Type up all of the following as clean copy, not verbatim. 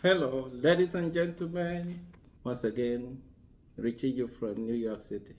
Hello, ladies and gentlemen. Once again, reaching you from New York City.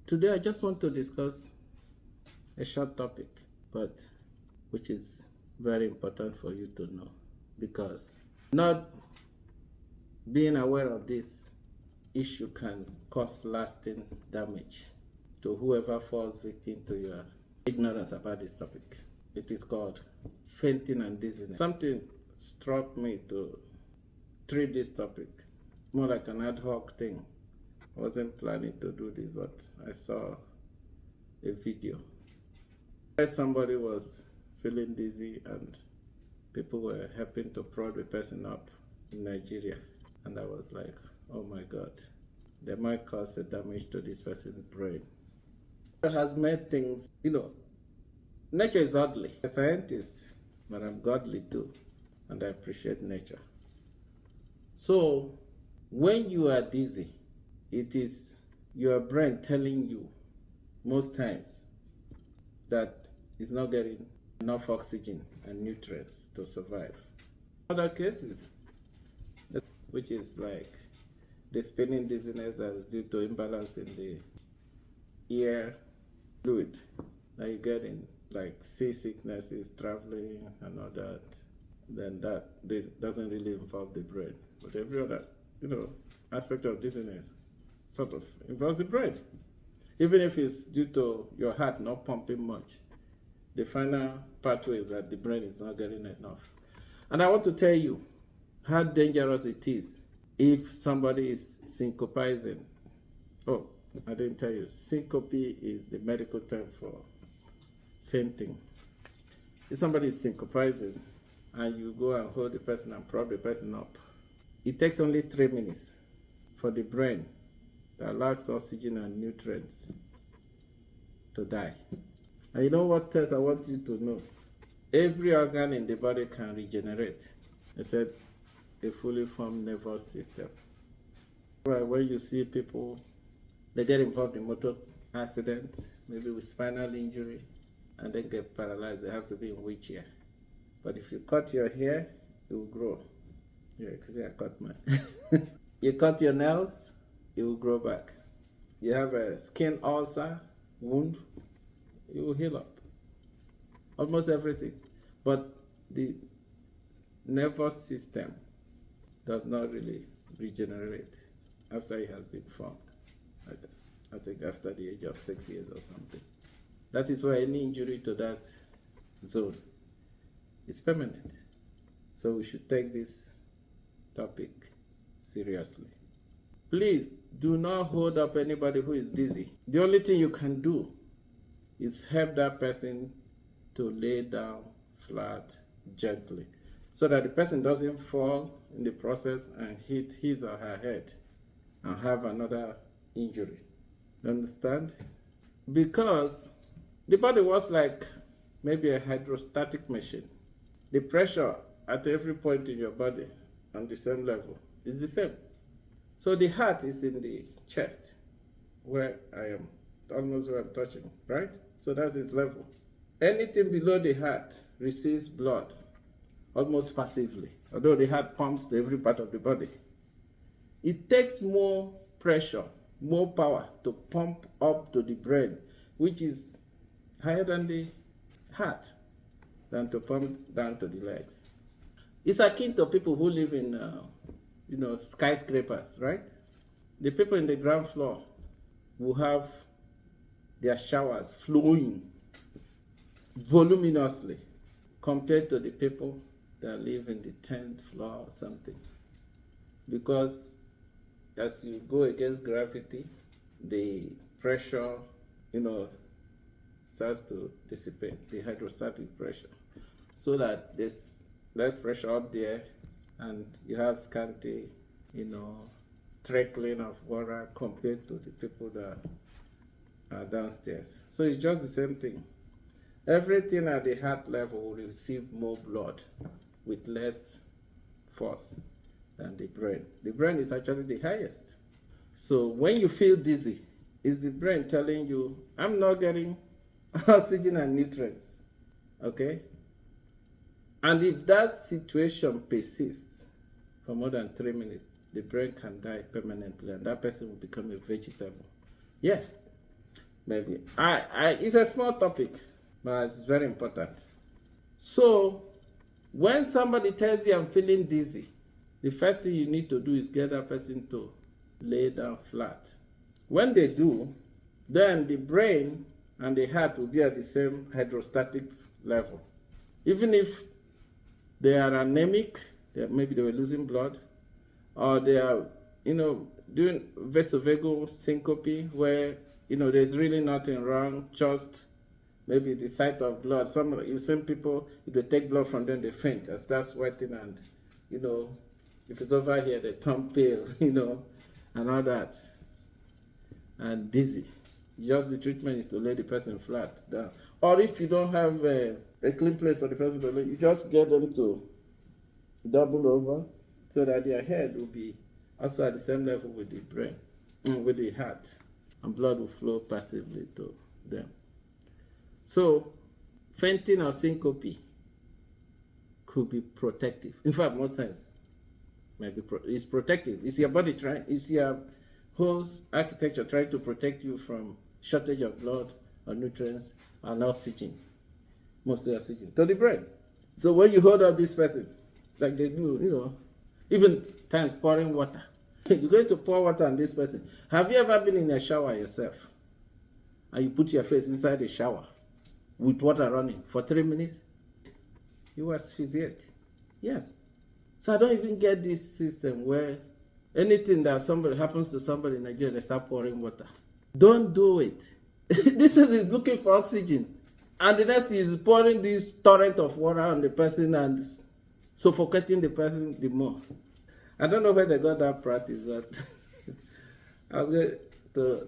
Today, I just want to discuss a short topic, but which is very important for you to know, because not being aware of this issue can cause lasting damage to whoever falls victim to your ignorance about this topic. It is called fainting and dizziness. Something struck me to treat this topic more like an ad hoc thing. I wasn't planning to do this, but I saw a video where somebody was feeling dizzy and people were helping to prod the person up in Nigeria. And I was like, oh my God, they might cause a damage to this person's brain. It has made things, nature is godly. I'm a scientist, but I'm godly too, and I appreciate nature. So when you are dizzy, it is your brain telling you most times that it's not getting enough oxygen and nutrients to survive. Other cases, which is like the spinning dizziness that is due to imbalance in the ear fluid that you get in like seasicknesses, traveling and all that, then that doesn't really involve the brain. But every other, aspect of dizziness sort of involves the brain. Even if it's due to your heart not pumping much, the final pathway is that the brain is not getting enough. And I want to tell you how dangerous it is if somebody is syncopizing. Oh, I didn't tell you. Syncope is the medical term for fainting. If somebody is syncopizing and you go and hold the person and prop the person up, it takes only 3 minutes for the brain that lacks oxygen and nutrients to die. And you know what else I want you to know? Every organ in the body can regenerate, except a fully formed nervous system. When you see people, they get involved in motor accidents, maybe with spinal injury, and then get paralyzed, they have to be in wheelchair. But if you cut your hair, it will grow. Yeah, because I cut mine. You cut your nails, it will grow back. You have a skin ulcer, wound, it will heal up. Almost everything. But the nervous system does not really regenerate after it has been formed. I think after the age of 6 years or something. That is why any injury to that zone is permanent. So we should take this topic seriously. Please do not hold up anybody who is dizzy. The only thing you can do is help that person to lay down flat gently so that the person doesn't fall in the process and hit his or her head and have another injury. Understand? Because the body works like maybe a hydrostatic machine. The pressure at every point in your body on the same level is the same. So the heart is in the chest, where I am, almost where I'm touching, right? So that's its level. Anything below the heart receives blood almost passively, although the heart pumps to every part of the body. It takes more pressure, more power to pump up to the brain, which is higher than the heart, than to pump down to the legs. It's akin to people who live in, skyscrapers, right? The people in the ground floor will have their showers flowing voluminously compared to the people that live in the 10th floor or something. Because as you go against gravity, the pressure, starts to dissipate, the hydrostatic pressure, so that there's less pressure up there and you have scanty, trickling of water compared to the people that are downstairs. So it's just the same thing. Everything at the heart level will receive more blood with less force than the brain. The brain is actually the highest. So when you feel dizzy, it's the brain telling you, I'm not getting oxygen and nutrients. Okay? And if that situation persists, for more than 3 minutes, the brain can die permanently and that person will become a vegetable. Yeah, maybe. It's a small topic, but it's very important. So, when somebody tells you I'm feeling dizzy, the first thing you need to do is get that person to lay down flat. When they do, then the brain and the heart will be at the same hydrostatic level. Even if they are anemic, maybe they were losing blood, or they are, doing vasovagal syncope where, there's really nothing wrong, just maybe the sight of blood. You've seen people, if they take blood from them, they faint and start sweating and, if it's over here, they turn pale, and all that. And dizzy. Just the treatment is to lay the person flat down. Or if you don't have a clean place for the person to lay, you just get them to double over so that their head will be also at the same level with the brain, with the heart, and blood will flow passively to them. So, fainting or syncope could be protective. In fact, most times, it's protective. It's your body it's your whole architecture trying to protect you from shortage of blood or nutrients and oxygen, mostly oxygen, to the brain. So when you hold up this person, like they do, even times pouring water, you're going to pour water on this person. Have you ever been in a shower yourself and you put your face inside the shower with water running for 3 minutes? You asphyxiate. Yes. So I don't even get this system where anything that happens to somebody in Nigeria, they start pouring water. Don't do it. This is looking for oxygen. And the next is pouring this torrent of water on the person and suffocating the person the more. I don't know where they got that practice, but I was going to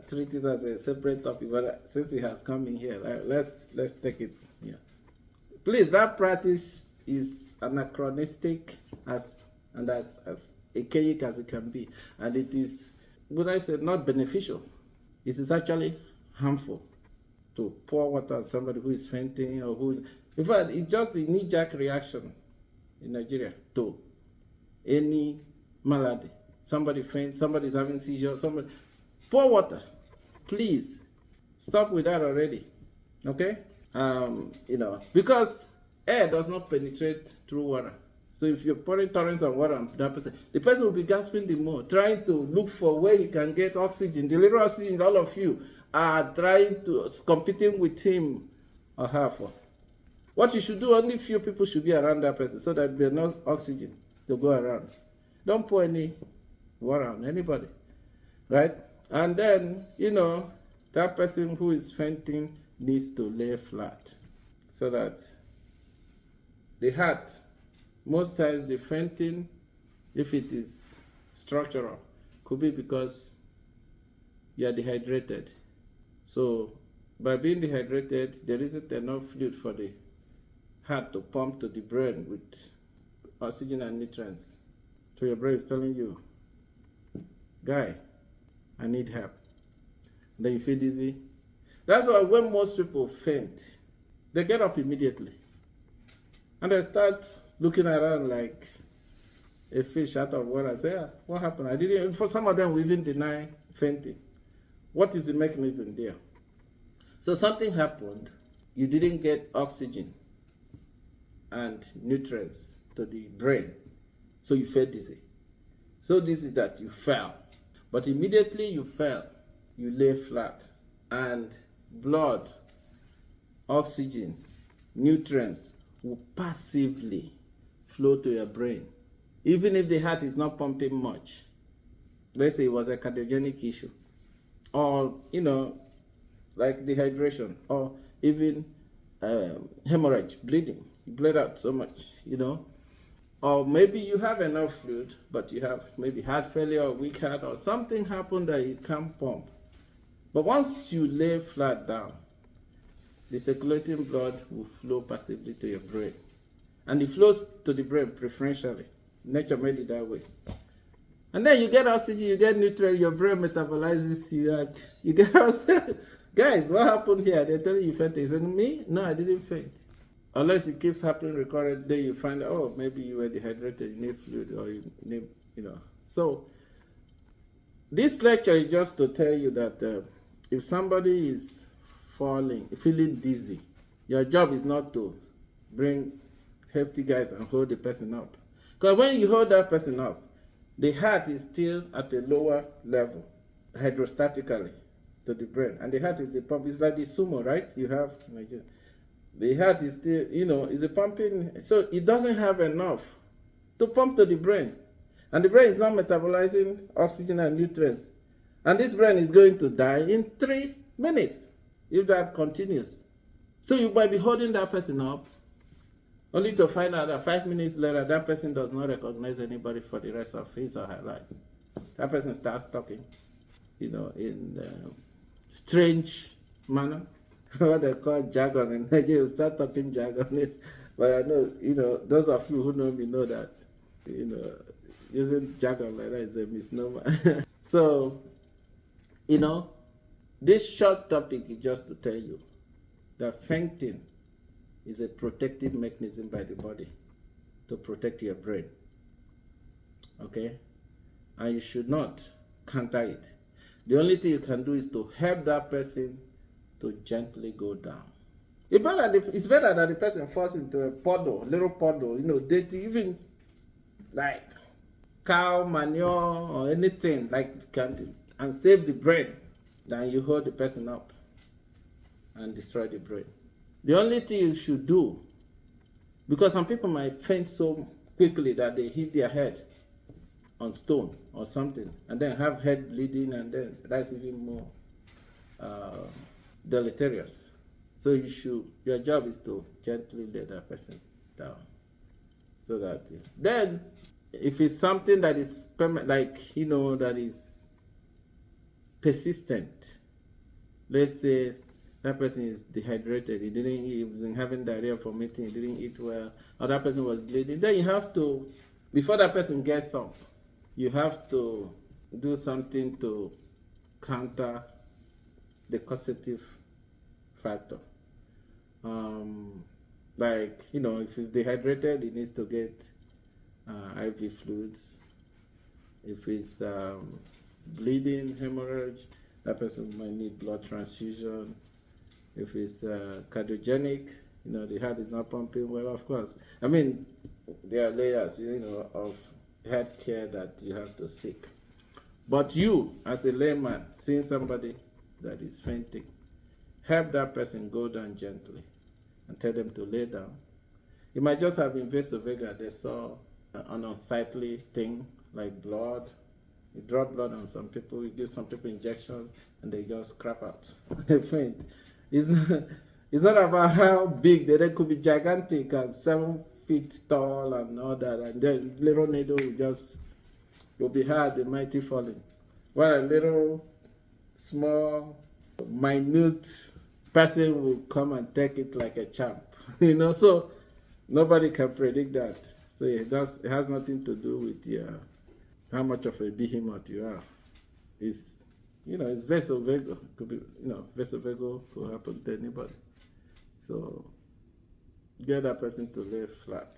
treat it as a separate topic, but since it has come in here, let's take it here. Please, that practice is anachronistic as archaic as it can be, and it is, would I say, not beneficial. It is actually harmful to pour water on somebody who is fainting or who. In fact, it's just a knee-jerk reaction in Nigeria to any malady. Somebody faints, somebody's having seizure, pour water. Please stop with that already. Okay? Because air does not penetrate through water. So if you're pouring torrents of water on that person, the person will be gasping the more, trying to look for where he can get oxygen. The little oxygen all of you are competing with him or her for. What you should do, only few people should be around that person so that there's no oxygen to go around. Don't pour any water on anybody, right? And then, that person who is fainting needs to lay flat so that the heart, most times the fainting, if it is structural, could be because you are dehydrated. So by being dehydrated, there isn't enough fluid for the heart to pump to the brain with oxygen and nutrients. So your brain is telling you, guy, I need help. Then you feel dizzy. That's why when most people faint, they get up immediately. And they start looking around like a fish out of water. I say, what happened? For some of them, we even deny fainting. What is the mechanism there? So something happened. You didn't get oxygen and nutrients to the brain. So you felt dizzy. So dizzy that you fell. But immediately you fell, you lay flat. And blood, oxygen, nutrients will passively flow to your brain. Even if the heart is not pumping much. Let's say it was a cardiogenic issue. Or, like dehydration. Or even hemorrhage, bleeding. You bled out so much, Or maybe you have enough fluid, but you have maybe heart failure or weak heart or something happened that you can't pump. But once you lay flat down, the circulating blood will flow passively to your brain. And it flows to the brain preferentially. Nature made it that way. And then you get oxygen, you get nutrients, your brain metabolizes, you get oxygen. Guys, what happened here? They're telling you fainted. You said, me? No, I didn't faint. Unless it keeps happening recurrent, then you find out, oh, maybe you were dehydrated, you need fluid, or you need, So this lecture is just to tell you that if somebody is falling, feeling dizzy, your job is not to bring hefty guys and hold the person up. Because when you hold that person up, the heart is still at a lower level, hydrostatically, to the brain. And the heart is the pump. It's like the sumo, right? You have, the heart is still, is a pumping, so it doesn't have enough to pump to the brain. And the brain is not metabolizing oxygen and nutrients. And this brain is going to die in 3 minutes if that continues. So you might be holding that person up, only to find out that 5 minutes later, that person does not recognize anybody for the rest of his or her life. That person starts talking, in strange manner. What they call jargon in Nigeria, you start talking jargon. But I know, those of you who know me know that, using jargon like that is a misnomer. So, this short topic is just to tell you that fainting is a protective mechanism by the body to protect your brain. Okay? And you should not counter it. The only thing you can do is to help that person to gently go down. It's better that the person falls into a little puddle, dirty, even like cow manure or anything like and save the brain than you hold the person up and destroy the brain. The only thing you should do, because some people might faint so quickly that they hit their head on stone or something and then have head bleeding, and then that's even more deleterious. So your job is to gently let that person down. So that then if it's something that is that is persistent, let's say that person is dehydrated, he was having diarrhea, vomiting, he didn't eat well, or that person was bleeding, then you have to, before that person gets up, you have to do something to counter the causative factor. If he's dehydrated, he needs to get IV fluids. If he's bleeding, hemorrhage, that person might need blood transfusion. If it's cardiogenic, the heart is not pumping well, of course. I mean, there are layers, of health care that you have to seek. But you, as a layman, seeing somebody that is fainting, help that person go down gently and tell them to lay down. You might just have been vasovagal. They saw an unsightly thing like blood. You drop blood on some people, you give some people injection, and they just crap out. They faint. It's not about how big. They could be gigantic and 7 feet tall and all that, and then little needle will be hard, the mighty falling. While a little small, minute person will come and take it like a champ. So nobody can predict that. So it has nothing to do with how much of a behemoth you are. It's vasovagal. Could be, vasovagal could happen to anybody. So get that person to lay flat.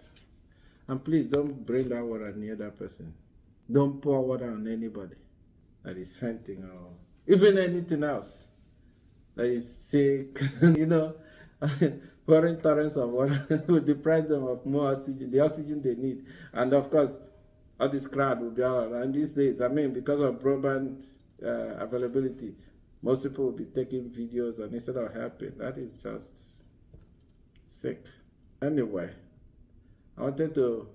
And please don't bring that water near that person. Don't pour water on anybody that is fainting or even anything else that is sick. Pouring torrents of water will deprive them of more oxygen, the oxygen they need. And of course, all this crowd will be all around these days. I mean, because of broadband availability, most people will be taking videos, and instead of helping, that is just sick. Anyway, I wanted to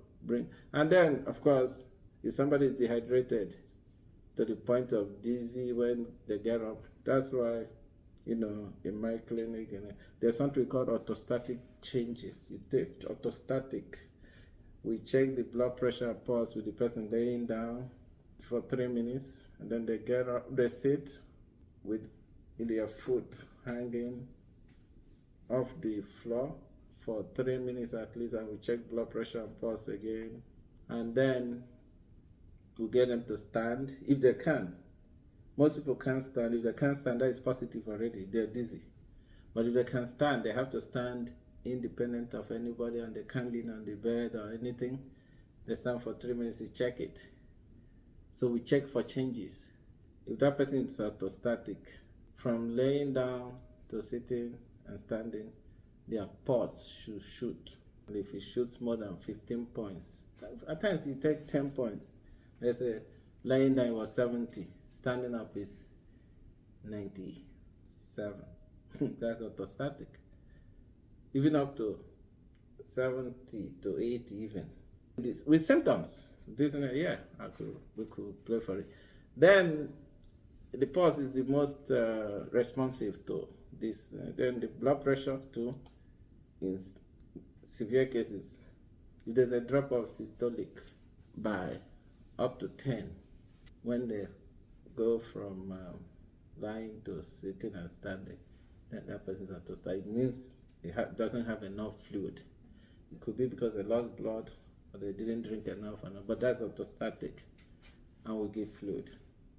and then, of course, if somebody is dehydrated to the point of dizzy when they get up, that's why, in my clinic, there's something called orthostatic changes. You take orthostatic. We check the blood pressure and pulse with the person laying down for 3 minutes, and then they get up, they sit with their foot hanging off the floor for 3 minutes at least, and we check blood pressure and pulse again, and then we get them to stand if they can. Most people can't stand. If they can't stand, that is positive already. They're dizzy. But if they can stand, they have to stand independent of anybody, and they can't lean on the bed or anything. They stand for 3 minutes, you check it. So we check for changes. If that person is orthostatic, from laying down to sitting and standing, their pulse should shoot. And if it shoots more than 15 points, at times you take 10 points. Let's say laying down was 70, standing up is 97. That's orthostatic. Even up to 70 to 80 even. With symptoms. Dizziness, yeah, we could play for it. Then the pulse is the most responsive to this. Then the blood pressure too, in severe cases, if there's a drop of systolic by up to 10, when they go from lying to sitting and standing, then that person is orthostatic. It means it doesn't have enough fluid. It could be because they lost blood or they didn't drink enough, but that's orthostatic, and we give fluid.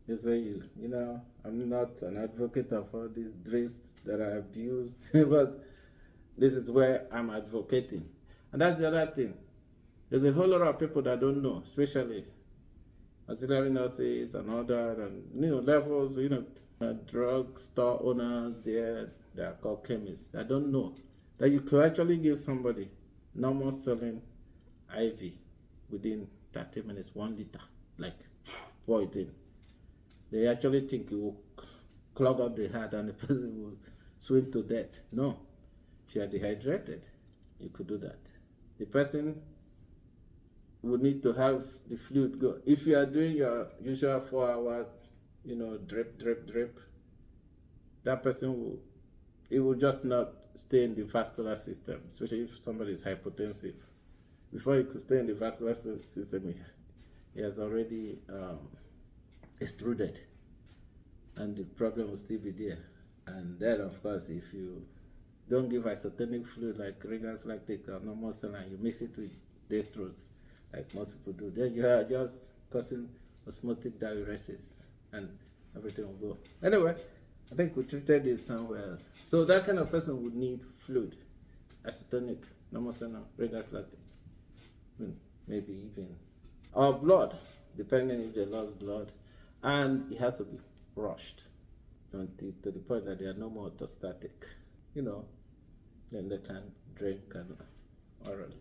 This way, you know, I'm not an advocate of all these drifts that are abused, but this is where I'm advocating. And that's the other thing. There's a whole lot of people that don't know, especially auxiliary nurses and all that, and levels, drug store owners there, they are called chemists, that don't know that you could actually give somebody normal saline IV within 30 minutes, 1 liter, like pour it in. They actually think it will clog up the heart and the person will swim to death. No. If you are dehydrated, you could do that. The person will need to have the fluid go. If you are doing your usual 4-hour, drip, that person will just not stay in the vascular system, especially if somebody is hypotensive. Before he could stay in the vascular system, he has already extruded, and the problem will still be there. And then, of course, if you don't give isotonic fluid like Regan's lactic or normal saline, you mix it with dextrose, like most people do, then you are just causing osmotic diuresis, and everything will go. Anyway, I think we treated this somewhere else. So that kind of person would need fluid, isotonic, normal saline, Regan's lactic, maybe even, or blood, depending if they lost blood, and it has to be rushed until to the point that they are no more orthostatic. Then they can drink and orally.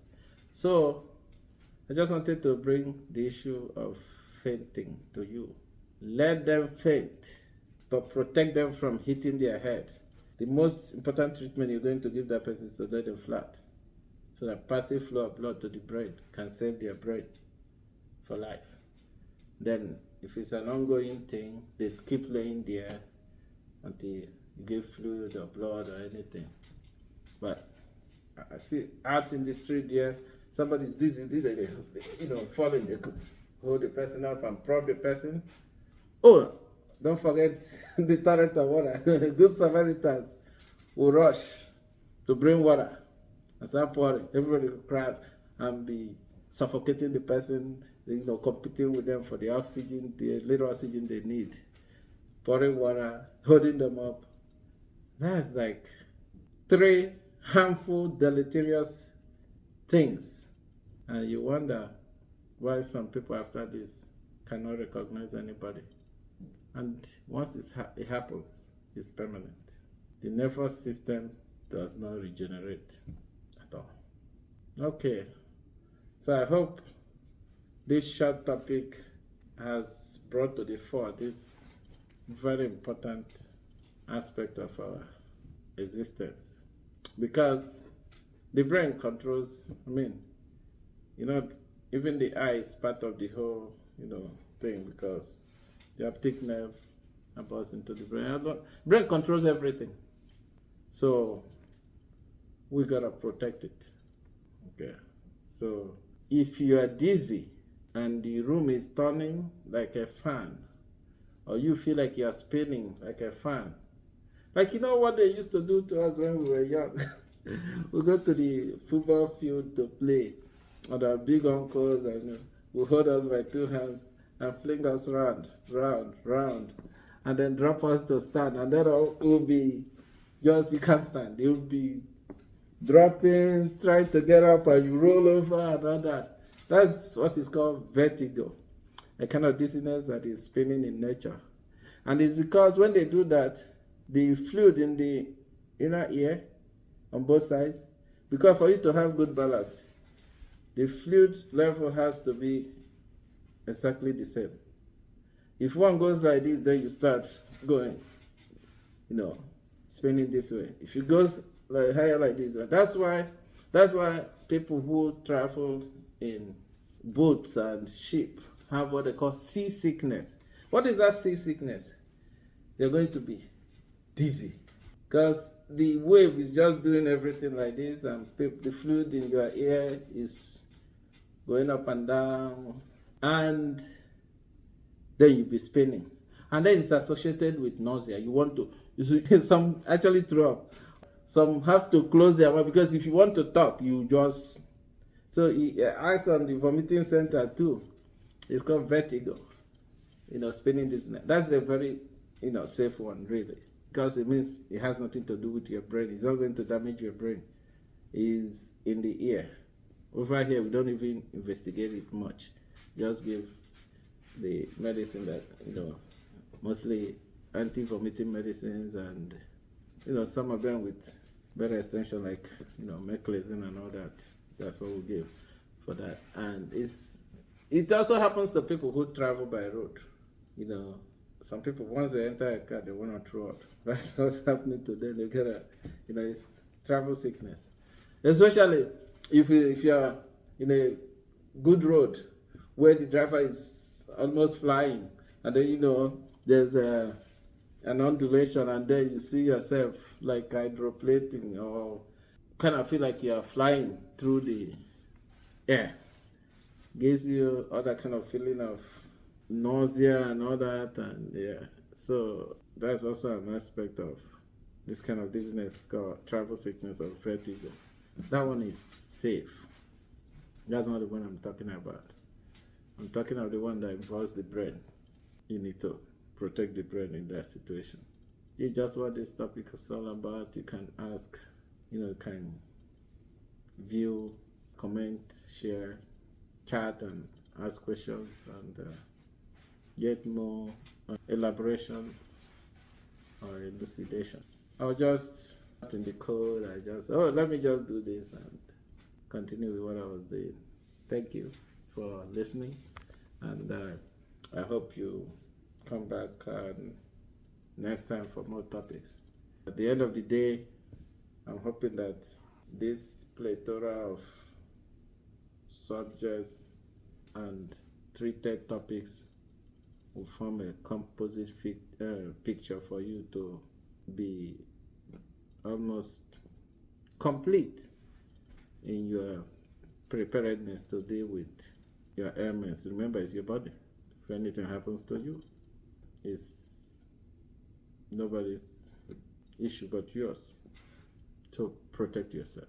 So I just wanted to bring the issue of fainting to you. Let them faint, but protect them from hitting their head. The most important treatment you're going to give that person is to lay them flat, so that passive flow of blood to the brain can save their brain for life. Then, if it's an ongoing thing, they keep laying there until you give fluid or blood or anything. But I see out in the street there, somebody's dizzy, falling, they could hold the person up and prod the person. Oh, don't forget the torrent of water. Good Samaritans will rush to bring water and start pouring. Everybody will crowd and be suffocating the person, competing with them for the oxygen, the little oxygen they need. Pouring water, holding them up. That's like 3 harmful, deleterious things. And you wonder why some people after this cannot recognize anybody. And once it happens, it's permanent. The nervous system does not regenerate at all. Okay, so I hope this short topic has brought to the fore this very important aspect of our existence, because the brain controls, even the eye is part of the whole, thing, because the optic nerve abuts into the brain. Brain controls everything. So we gotta protect it. Okay. So if you are dizzy and the room is turning like a fan, or you feel like you are spinning like a fan, like what they used to do to us when we were young. We go to the football field to play, and our big uncles will hold us by 2 hands and fling us round, and then drop us to stand, and then we'll be just, you can't stand. You'll be dropping, trying to get up, and you roll over and all that. That's what is called vertigo, a kind of dizziness that is spinning in nature. And it's because when they do that, the fluid in the inner ear on both sides, because for you to have good balance, the fluid level has to be exactly the same. If one goes like this, then you start going, spinning this way. If it goes like higher like this, that's why people who travel in boats and ship have what they call seasickness. What is that seasickness? They're going to be dizzy because the wave is just doing everything like this, and the fluid in your ear is going up and down, and then you'll be spinning, and then it's associated with nausea. Some actually throw up, some have to close their mouth, because if you want to talk, you just, so it acts on the vomiting center too. It's called vertigo, spinning dizziness. That's a very safe one, really, because it means it has nothing to do with your brain. It's not going to damage your brain. It's in the ear. Over here, we don't even investigate it much. Just give the medicine that, mostly anti-vomiting medicines, and, some of them with better extension like, meclizine and all that. That's what we give for that. And it also happens to people who travel by road. Some people, once they enter a car, they want to throw up. That's what's happening to them. They get it's travel sickness. Especially if you're in a good road where the driver is almost flying, and then, there's an undulation, and then you see yourself like hydroplating, or kind of feel like you're flying through the air. Gives you all that kind of feeling of nausea and all that, and yeah, so that's also an aspect of this kind of dizziness called travel sickness or vertigo. That one is safe. That's not the one I'm talking about. I'm talking about the one that involves the brain. You need to protect the brain in that situation. It's just what this topic is all about. You can ask, you can view, comment, share, chat, and ask questions, and get more elaboration or elucidation. I'll just in the code, let me just do this and continue with what I was doing. Thank you for listening, and I hope you come back next time for more topics. At the end of the day, I'm hoping that this plethora of subjects and treated topics will form a composite picture for you to be almost complete in your preparedness to deal with your ailments. Remember, it's your body. If anything happens to you, it's nobody's issue but yours to protect yourself.